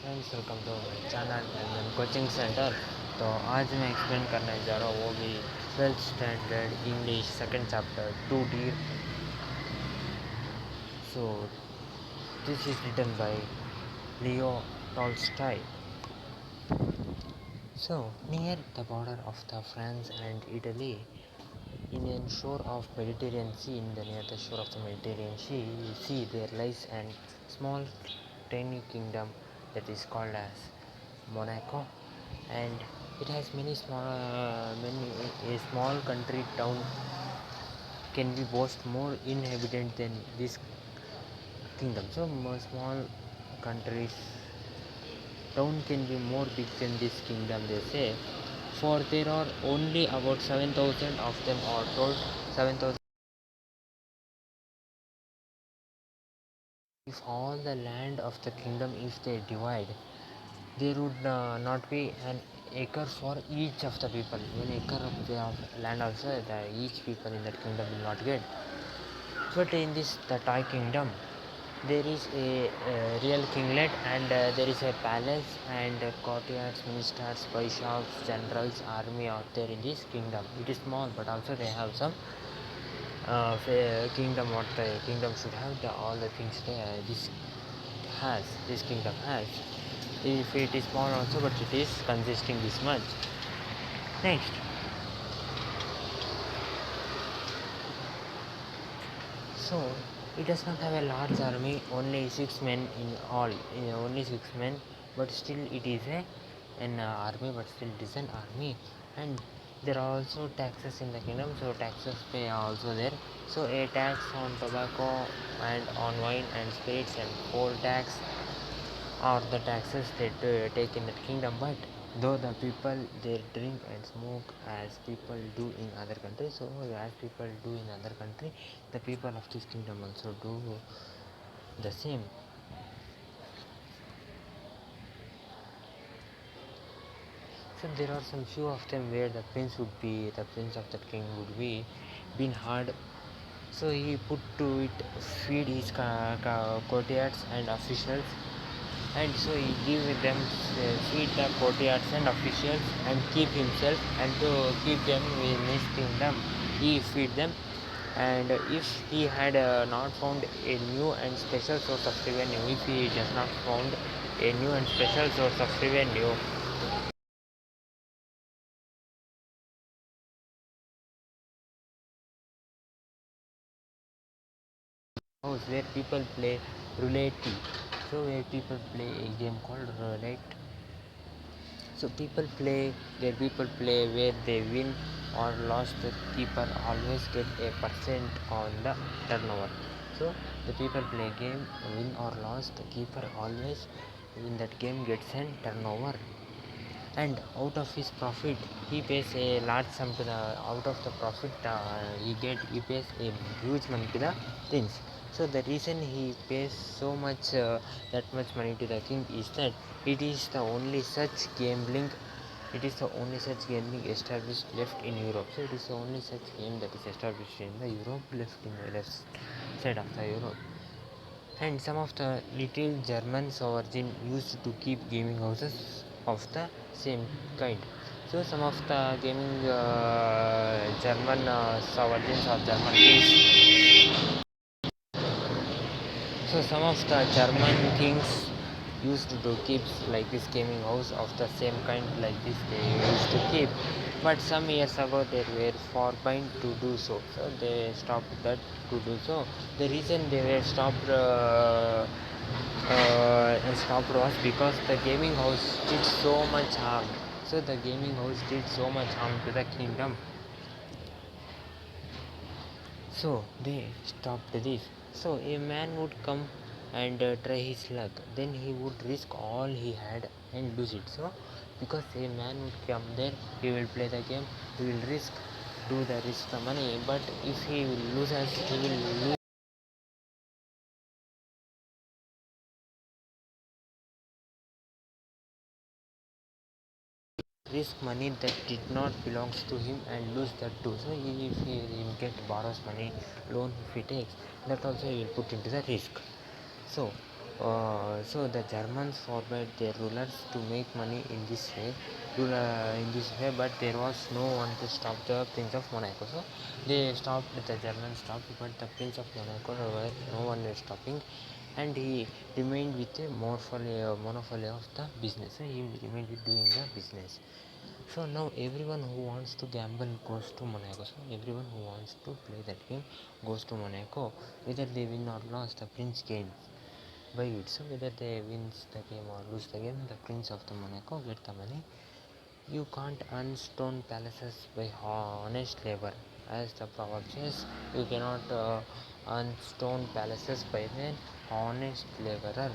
Friends welcome to my channel and coaching centre. तो आज मैं एक्सप्लेन करने जा रहा हूँ वो भी 12th standard English second chapter two D. So this is written by Leo Tolstoy. So near the border of the France and Italy, in the shore of Mediterranean Sea, near the shore of the Mediterranean Sea, there lies a small tiny kingdom that is called as Monaco, and it has many a small country town can be boast more inhabitant than this kingdom. So small countries town can be more big than this kingdom, they say, for there are only about 7,000 of them, or told 7,000. If all the land of the kingdom, if they divide, there would not be an acre for each of the people. One acre of the land also, each people in that kingdom will not get. But in this the Thai kingdom, there is a real kinglet, and there is a palace, and courtiers, ministers, bishops, generals, army out there in this kingdom. It is small, but also they have some kingdom. What the kingdom should have, all the things this kingdom has. If it is small also, but it is consisting this much. Next, so it does not have a large army, only 6 men in all, only 6 men, but still it is an army, but still it is an army. And there are also taxes in the kingdom, so taxes pay are also there. So a tax on tobacco and on wine and spirits, and poll tax are the taxes they take in that kingdom. But though the people they drink and smoke as people do in other countries, so as people do in other country, the people of this kingdom also do the same. So there are some few of them where the prince of that king would be been hard. So he put to it feed his courtiers and officials, and so he give them feed the courtiers and officials and keep himself, and to keep them in his kingdom he feed them. And if he had not found a new and special source of revenue, if he does not found a new and special source of revenue, house where people play roulette. So where people play a game called roulette. So people play where they win or lost, the keeper always get a percent on the turnover. So the people play game, win or lost, the keeper always in that game gets a turnover, and out of his profit he pays a large sum to the, out of the profit he pays a huge money to the prince. So the reason he pays so much that much money to the king is that it is the only such gambling, established left in Europe. So it is the only such game that is established in the Europe, left in the left side of the Europe. And some of the little German sovereign used to keep gaming houses of the same kind. So some of the gaming German sovereigns or German kings, so some of the German kings used to keep like this gaming house of the same kind like this they used to keep. But some years ago they were forbidden to do so. So they stopped that to do so. The reason they were stopped was because the gaming house did so much harm. So the gaming house did so much harm to the kingdom. So they stopped this. So a man would come and try his luck. Then he would risk all he had and lose it. So because a man would come there, he will play the game, he will do the risk the money. But if he loses, he will lose risk money that did not belongs to him and lose that too. So if he borrows money, loan if he takes, that also he will put into the risk. So So the Germans forbade their rulers to make money in this way, but there was no one to stop the Prince of Monaco. So the Germans stopped, but the Prince of Monaco, no one was stopping, and he remained with a monopoly of the business. So he remained with doing the business. So now everyone who wants to gamble goes to Monaco. So everyone who wants to play that game goes to Monaco. Whether they win or lose, the prince gains by it. So whether they wins the game or lose the game, the prince of the Monaco get the money. You can't earn stone palaces by honest labor. As the proverb says, you cannot earn stone palaces by an honest laborer.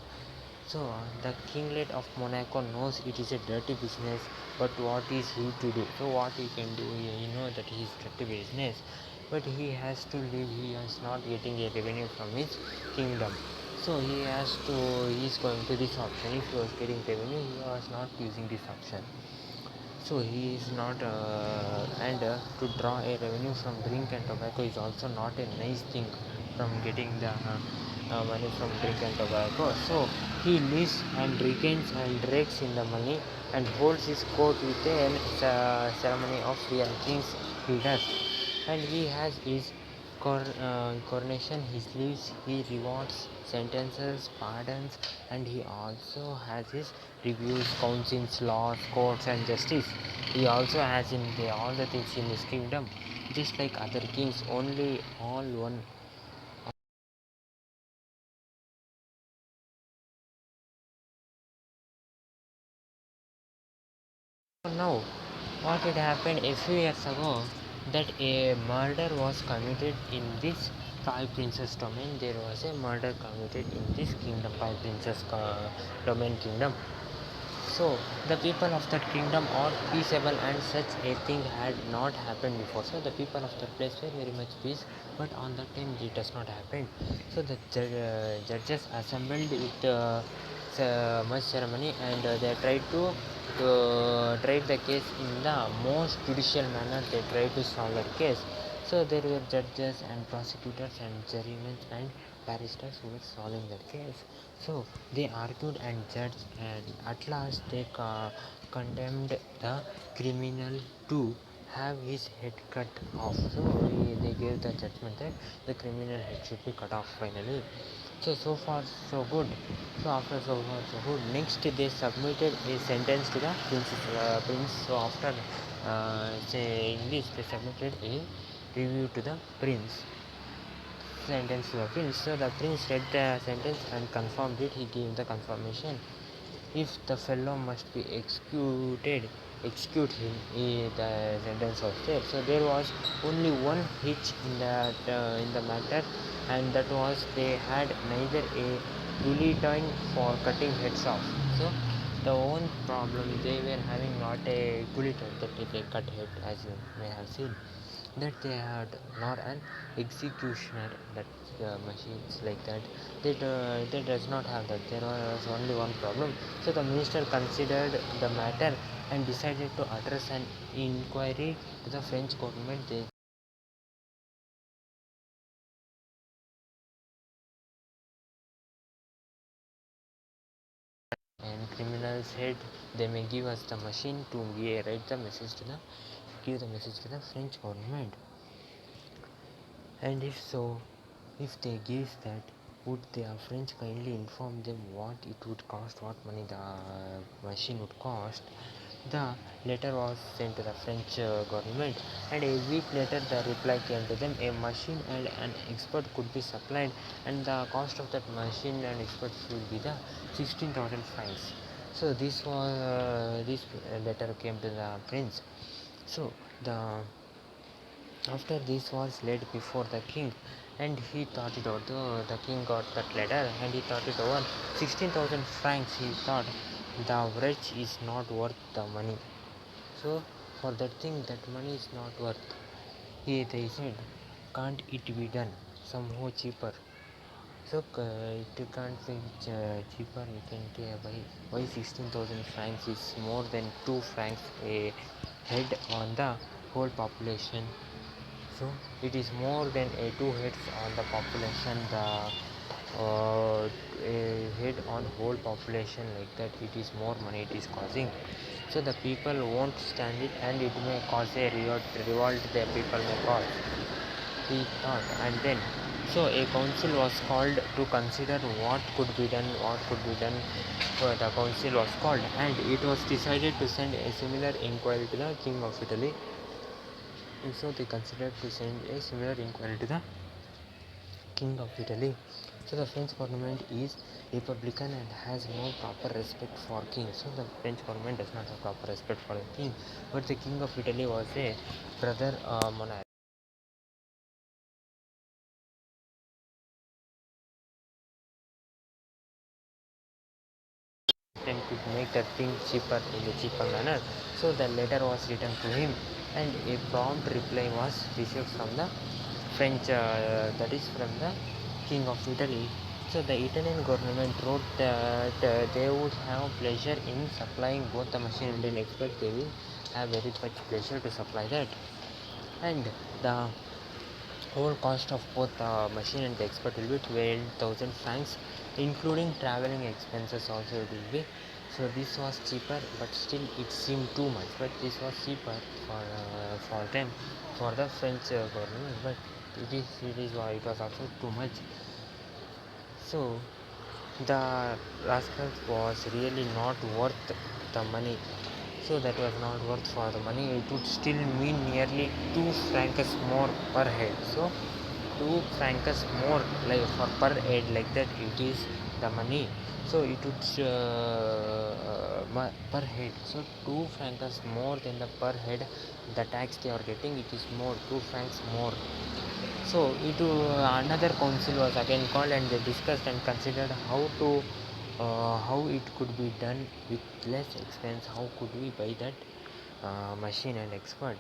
So the kinglet of Monaco knows it is a dirty business, but what is he to do? So what he can do, he know that he is dirty business, but he has to live. He is not getting a revenue from his kingdom. So he is going to this option. If he was getting revenue, he was not using this option. So he is not, and to draw a revenue from drink and tobacco is also not a nice thing from getting the money from drink and tobacco. So he lives and regains and rakes in the money and holds his court with a ceremony of real kings he does. And he has his coronation, he leaves, he rewards, sentences, pardons, and he also has his reviews, councils, laws, courts, and justice. He also has all the things in his kingdom, just like other kings, only all one. Now, what had happened a few years ago, that a murder was committed in this five princess domain. There was a murder committed in this kingdom, five princess domain kingdom. So the people of that kingdom are peaceable, and such a thing had not happened before. So the people of that place were very much peace, but on that time it does not happen. So the judges assembled with much ceremony, and they tried to tried the case in the most judicial manner. They tried to solve the case. So there were judges and prosecutors and jurymen and barristers who were solving that case. So they argued and judged, and at last they condemned the criminal to have his head cut off. So they gave the judgment that the criminal head should be cut off finally. So far so good. So after so far so good, next they submitted a sentence to the prince. So after saying this, they submitted a review to the prince. Sentence to the prince. So the prince read the sentence and confirmed it. He gave the confirmation. If the fellow must be executed, execute him. The sentence was there. So there was only one hitch in the matter, and that was they had neither a guillotine for cutting heads off. So the one problem they were having, not a guillotine that they cut head, as you may have seen, that they had not an executioner, that machines like that, they does not have that. There was only one problem. So the minister considered the matter and decided to address an inquiry to the French government. And criminals said they may give us the machine to write the message to the give the message to the French government. And if so, if they give that, would their French kindly inform them what it would cost, what money the machine would cost? The letter was sent to the French government, and a week later the reply came to them. A machine and an expert could be supplied, and the cost of that machine and experts would be the 16,000 francs. So this letter came to the prince. So the after this was laid before the king, and he thought it over. The king got that letter and he thought it over. 16,000 francs, he thought, the wretch is not worth the money. So for that thing, that money is not worth. They said, can't it be done somehow cheaper? So it can't be cheaper. You can buy. Why 16,000 francs is more than 2 francs a head on the whole population. So it is more than a two heads on the population. The hit on whole population like that, it is more money it is causing. So the people won't stand it and it may cause a revolt the people may cause, he thought. And then so a council was called to consider what could be done, the council was called and it was decided to send a similar inquiry to the king of Italy. And so they considered to send a similar inquiry to the king of Italy. So the French government is republican and has no proper respect for king. So the French government does not have proper respect for the king, but the king of Italy was a brother monarch. And could make the thing cheaper in a cheaper manner. So the letter was written to him, and a prompt reply was received from the French, that is from the King of Italy. So the Italian government wrote that they would have pleasure in supplying both the machine and an expert. They will have very much pleasure to supply that, and the whole cost of both the machine and the expert will be 12,000 francs, including traveling expenses also it will be. So this was cheaper, but still it seemed too much. But this was cheaper for them, for the French government. But it was also too much. So the rascals was really not worth the money. So that was not worth for the money. It would still mean nearly 2 francs more per head. So 2 francs more like for per head, like that it is the money. So it would per head. So 2 francs more than the per head the tax they are getting. It is more 2 francs more. So it another council was again called and they discussed and considered how it could be done with less expense. How could we buy that machine and expert?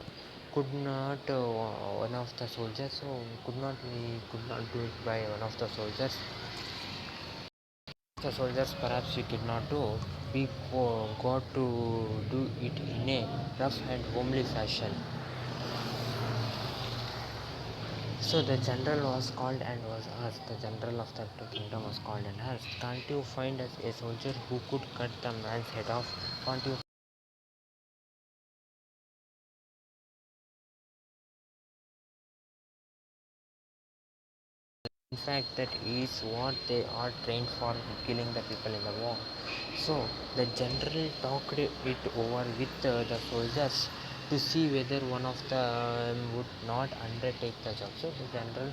Could not one of the soldiers, so could not do it by one of the soldiers. The soldiers perhaps we could not do. We got to do it in a rough and homely fashion. So the general was called and was asked. The general of the kingdom was called and asked, "Can't you find us a soldier who could cut the man's head off? Can't you?" In fact, that is what they are trained for, killing the people in the war. So the general talked it over with the soldiers to see whether one of them would not undertake the job. So the general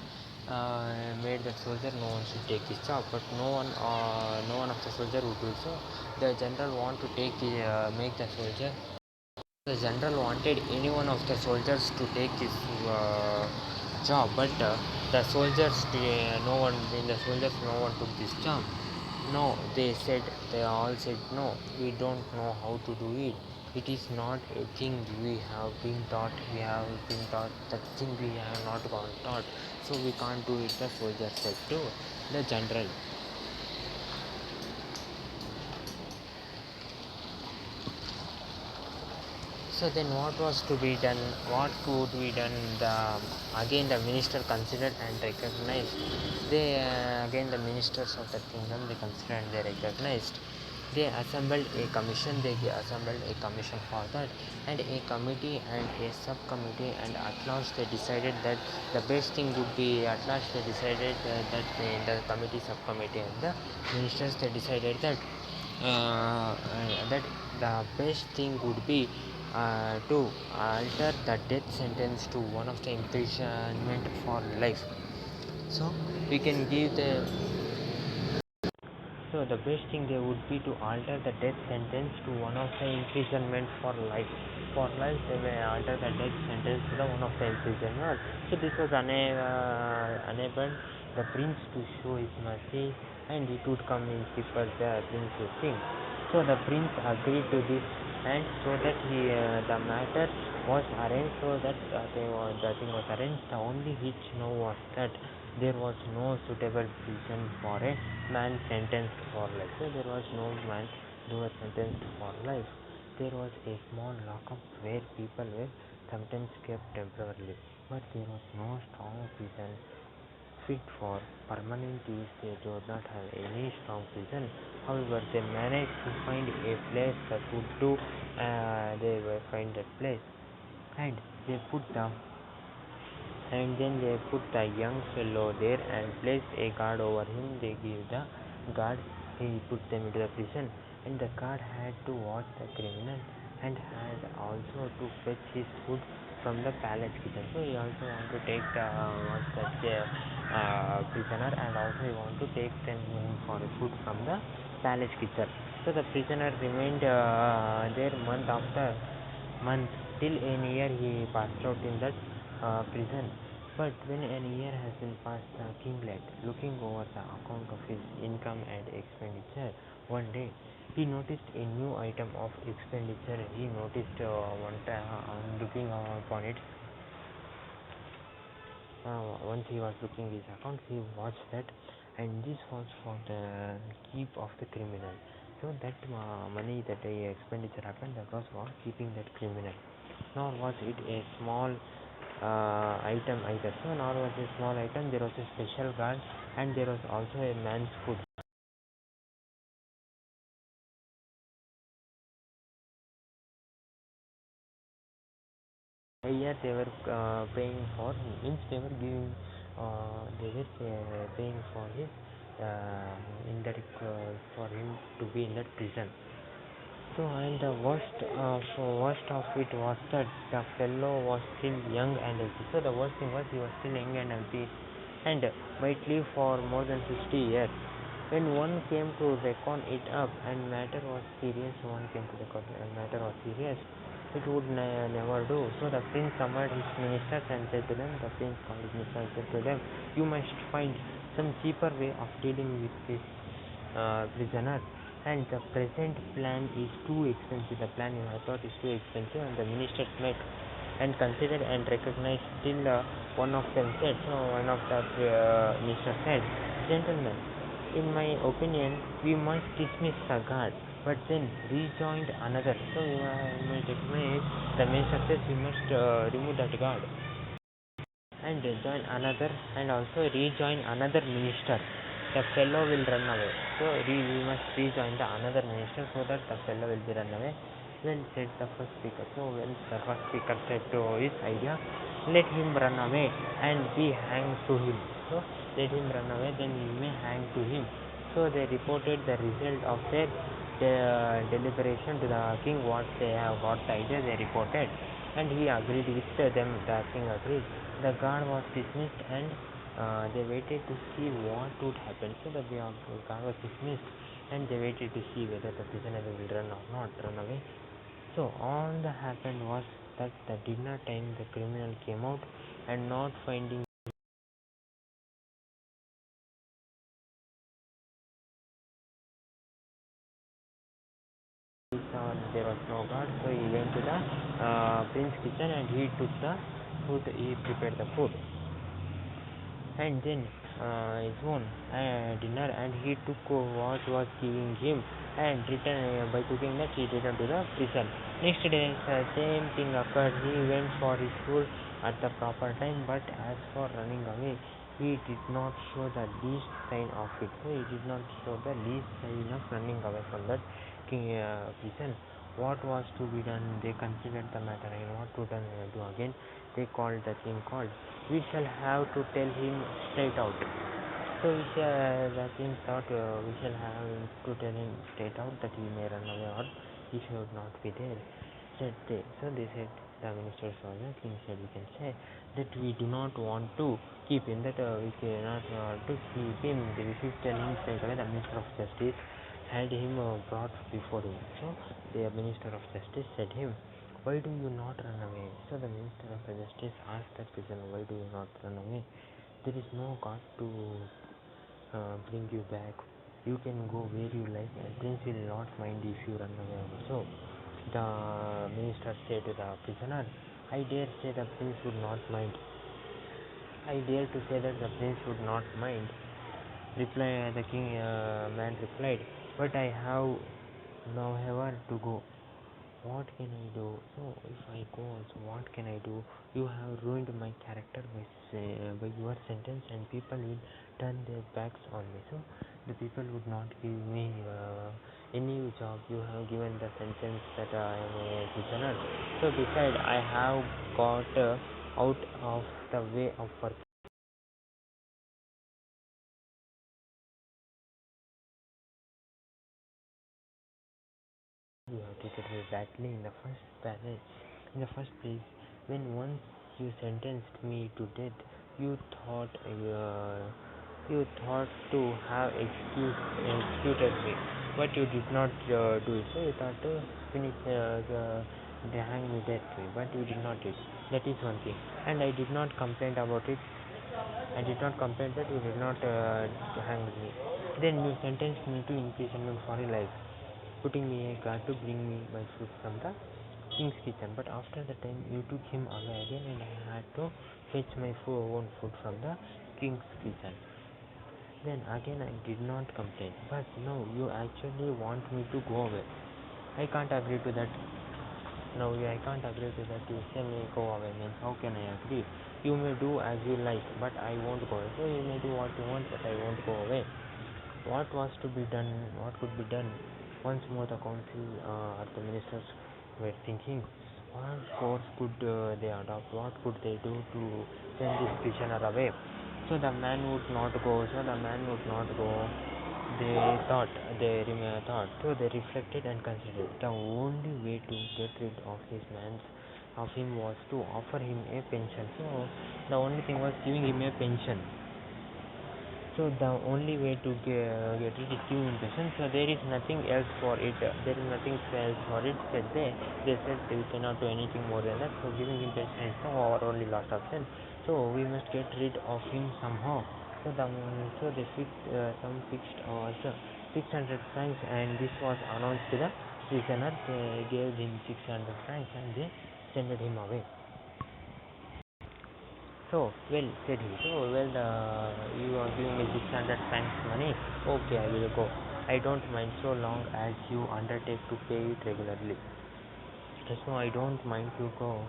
made the soldier no one should take this job, but no one of the soldier would do so. The general want to make the soldier. The general wanted any one of the soldiers to take this job, but the soldiers, no one in the soldiers, no one took this job. No, they all said no. We don't know how to do it. It is not a thing we have been taught. We have been taught that thing we have not gone taught. So we can't do it. The soldier said to the general. So then what was to be done? What could be done? Again the minister considered and recognized. They again the ministers of the kingdom they considered and they recognized. They assembled a commission. They assembled a commission for that, and a committee and a subcommittee. And at last they decided that the best thing would be. At last they decided that in the committee, subcommittee, and the ministers they decided that that the best thing would be to alter the death sentence to one of the imprisonment for life. So we can give the so the best thing they would be to alter the death sentence to one of the imprisonment for life. For life they may alter the death sentence to the one of the imprisonment. So this was unable the prince to show his mercy, and it would come in cheaper the prince's thing. So the prince agreed to this, and so that the matter was arranged, so that the thing was arranged. The only hitch now was that there was no suitable prison for a man sentenced for life. So there was no man who was sentenced for life. There was a small lockup where people were sometimes kept temporarily, but there was no strong prison fit for permanent use. They do not have any strong prison. However, they managed to find a place that would do. They will find that place, and they put the and then they put the young fellow there and placed a guard over him. They gave the guard, he put them into the prison, and the guard had to watch the criminal and had also to fetch his food from the palace kitchen. So he also want to take the prisoner, and also he want to take them for food from the palace kitchen. So the prisoner remained there month after month till a year he passed out in that prison. But when a year has been passed, the kinglet, looking over the account of his income and expenditure, one day he noticed a new item of expenditure. He noticed one time on looking upon it. Once he was looking his account, he watched that, and this was for the keep of the criminal. So that money that expenditure happened, that was for keeping that criminal. Nor was it a small item either. So nor was a small item. There was a special guard, and there was also a man's food. A year they were paying for, means they were giving, paying for his in that for him to be in that prison. So, and the worst of it was that the fellow was still young and healthy. So the worst thing was he was still young and healthy, and might live for more than 60 years. When one came to reckon it up, and matter was serious, matter was serious, it would never do. So the prince summoned his ministers and said to them, the prince called his ministers and said to them, you must find some cheaper way of dealing with this prisoner, and the present plan is too expensive. The plan I thought is too expensive, and the ministers met and considered and recognized. Till one of them said, so one of the ministers said, gentlemen, in my opinion, we must dismiss the guard. But then rejoined another. So the minister says we must remove that guard and join another, and also rejoin another minister. The fellow will run away. So we must rejoin the another minister so that the fellow will be run away. Well said the first speaker. So when the first speaker said to his idea, let him run away and be hanged to him. So let him run away, then we may hang to him. So they reported the result of their deliberation to the king. What they have got the idea, they reported, and he agreed with them. The king agreed. The guard was dismissed, and they waited to see what would happen. So the guard was dismissed, and they waited to see whether the prisoner will run or not run away. So all that happened was that the dinner time the criminal came out, and not finding there was no guard, so he went to the prince's kitchen and he took the food. He prepared the food, and then his own dinner, and he took what was giving him and returned. By cooking that, he returned to the prison. Next day the same thing occurred. He went for his food at the proper time, but as for running away, he did not show the least sign of it. So he did not show the least sign of running away from that prison. What was to be done? They considered the matter, and what to do again? They called the king. Called. We shall have to tell him straight out. So the king thought we shall have to tell him straight out that he may run away or he should not be there. Said they. So they said, the ministers or the king said, we can say that we do not want to keep him, that we cannot want to keep him. We should tell him straight away. The minister of justice had him brought before him. So the minister of justice said him, why do you not run away? So the minister of justice asked the prisoner, why do you not run away? There is no God to bring you back. You can go where you like, and prince will not mind if you run away also. The minister said to the prisoner, I dare say the prince would not mind. I dare to say that the prince would not mind. The king man replied, but I have nowhere to go. What can I do? So if I go also, what can I do? You have ruined my character by your sentence, and people will turn their backs on me. So the people would not give me any job. You have given the sentence that I am a prisoner. So besides, I have got out of the way of work. You have treated me badly in the first place. When once you sentenced me to death, you thought to have executed me, but you did not do it. So you thought to finish hang me death, but you did not do it. That is one thing, and I did not complain about it. I did not complain that you did not hang me. Then you sentenced me to imprisonment for a life, putting me a guard to bring me my food from the king's kitchen. But after the time, you took him away again, and I had to fetch my own food from the king's kitchen. Then again, I did not complain. But now you actually want me to go away. I can't agree to that. No, I can't agree to that. You say me go away. Means how can I agree? You may do as you like, but I won't go away. So you may do what you want, but I won't go away. What was to be done? What could be done? Once more, the council or the ministers were thinking, what course could they adopt? What could they do to send this prisoner away? So the man would not go. They thought. So they reflected and considered. The only way to get rid of him was to offer him a pension. So the only thing was giving him a pension. So the only way to get it is giving him pension. So there is nothing else for it. Said they. They said we cannot do anything more than that. So giving him pension is our only last option. So we must get rid of him somehow. So they fixed was 600 francs, and this was announced to the prisoner. They gave him 600 francs, and they sent him away. So, well, said he, you are giving me 600 francs money. Okay, I will go. I don't mind so long as you undertake to pay it regularly. So, I don't mind to go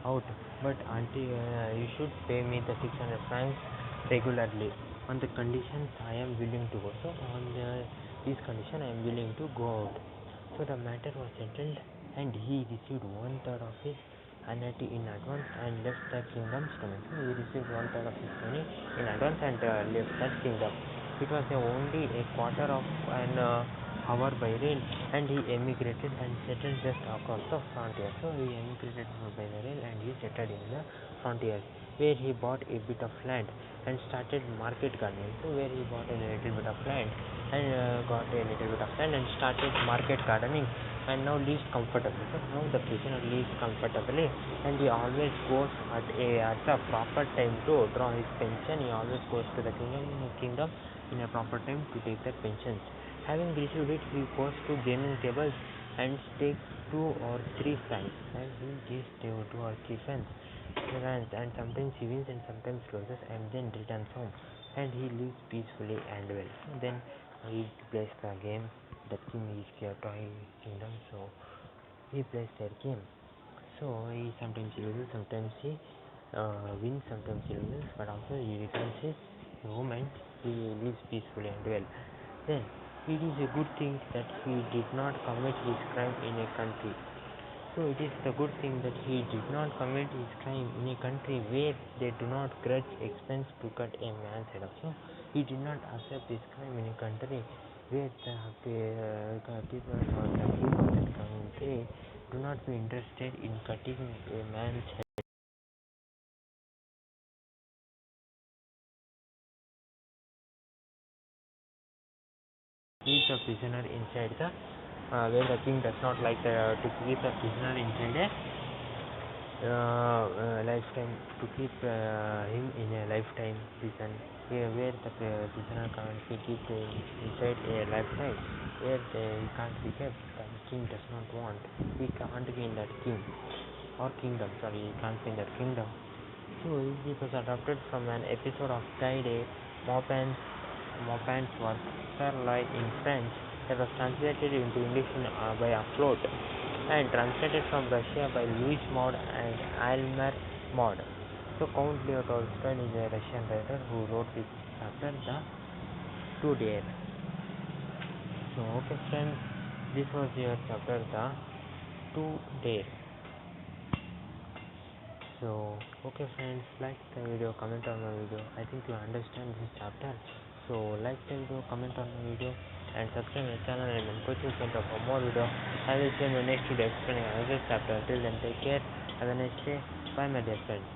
out, but until you should pay me the 600 francs regularly. On the conditions, I am willing to go. So, this condition, I am willing to go out. So, the matter was settled, and he received 1/3 of his annuity in advance and left the kingdom's domain. So he received 1/3 of his money in advance and left that kingdom. It was only a quarter of an hour by rail, and he emigrated and settled just across the frontier. So he emigrated by the rail, and he settled in the frontier, where he bought a bit of land and started market gardening. So where he bought a little bit of land and started market gardening, and now lives comfortably. So now the prisoner lives comfortably, and he always goes at the proper time to draw his pension. He always goes to the kingdom in a proper time to take the pensions. Having received it, he goes to gaming tables and takes 2 or 3 francs, and he gives 2 or 3 francs, and sometimes he wins and sometimes loses, and then returns home, and he lives peacefully and well. Then he plays the game. The king is toy kingdom, so he plays their game. So he sometimes loses, sometimes he wins, sometimes he loses, but also he returns his home and he lives peacefully and well. Then it is a good thing that he did not commit his crime in a country. So it is the good thing that he did not commit his crime in a country where they do not grudge expense to cut a man's head off. So he did not accept his crime in a country where the people or the king of that country do not be interested in cutting a man's head. Keep the prisoner inside the where the king does not like to keep the prisoner inside a lifetime, to keep him in a lifetime prison, where the prisoner can't be kept inside a lifetime, where he can't be kept. The king does not want. He can't be in that king or kingdom. Sorry, he can't be in that kingdom. So it was adapted from an episode of Guy de Maupin's work Sir Lie in French, that was translated into English by Afloat. and translated from Russia by Louis Maud and Aylmer Maud. So Count Leo Tolstoy is a Russian writer who wrote this chapter, The Two Dare. So okay friends, this was your chapter, The Two Dare. So okay friends, like the video, comment on my video. I think you understand this chapter. So like the video, comment on my video, and subscribe my channel and coaching center for more video. I will see you in the next video explaining another chapter. Till then, take care. Have a nice day. Bye my dear friends.